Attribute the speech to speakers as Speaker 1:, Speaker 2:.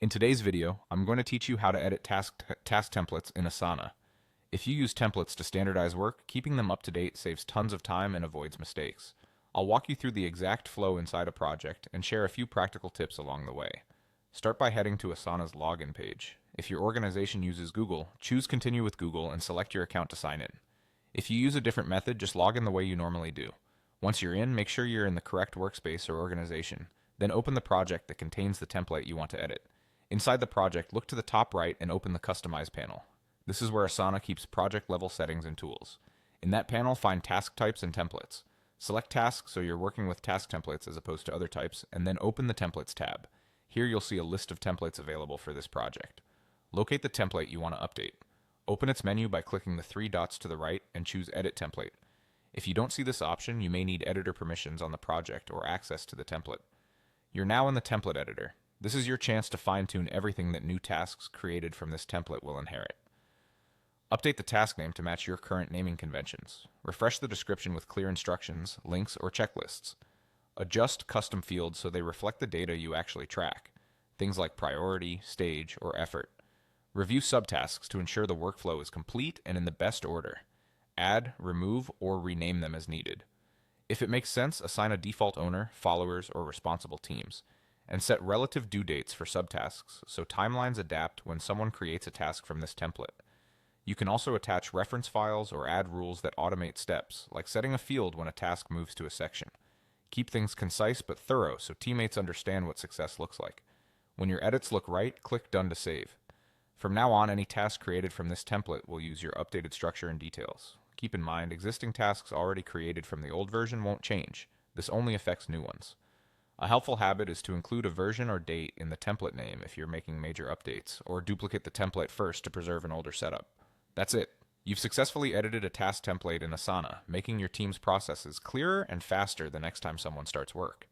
Speaker 1: In today's video, I'm going to teach you how to edit task templates in Asana. If you use templates to standardize work, keeping them up to date saves tons of time and avoids mistakes. I'll walk you through the exact flow inside a project and share a few practical tips along the way. Start by heading to Asana's login page. If your organization uses Google, choose Continue with Google and select your account to sign in. If you use a different method, just log in the way you normally do. Once you're in, make sure you're in the correct workspace or organization. Then open the project that contains the template you want to edit. Inside the project, look to the top right and open the Customize panel. This is where Asana keeps project-level settings and tools. In that panel, find task types and templates. Select tasks so you're working with task templates as opposed to other types, and then open the Templates tab. Here you'll see a list of templates available for this project. Locate the template you want to update. Open its menu by clicking the three dots to the right and choose Edit Template. If you don't see this option, you may need editor permissions on the project or access to the template. You're now in the template editor. This is your chance to fine-tune everything that new tasks created from this template will inherit. Update the task name to match your current naming conventions. Refresh the description with clear instructions, links, or checklists. Adjust custom fields so they reflect the data you actually track, things like priority, stage, or effort. Review subtasks to ensure the workflow is complete and in the best order. Add, remove, or rename them as needed. If it makes sense, assign a default owner, followers, or responsible teams, and set relative due dates for subtasks so timelines adapt when someone creates a task from this template. You can also attach reference files or add rules that automate steps, like setting a field when a task moves to a section. Keep things concise but thorough so teammates understand what success looks like. When your edits look right, click Done to save. From now on, any task created from this template will use your updated structure and details. Keep in mind, existing tasks already created from the old version won't change. This only affects new ones. A helpful habit is to include a version or date in the template name if you're making major updates, or duplicate the template first to preserve an older setup. That's it. You've successfully edited a task template in Asana, making your team's processes clearer and faster the next time someone starts work.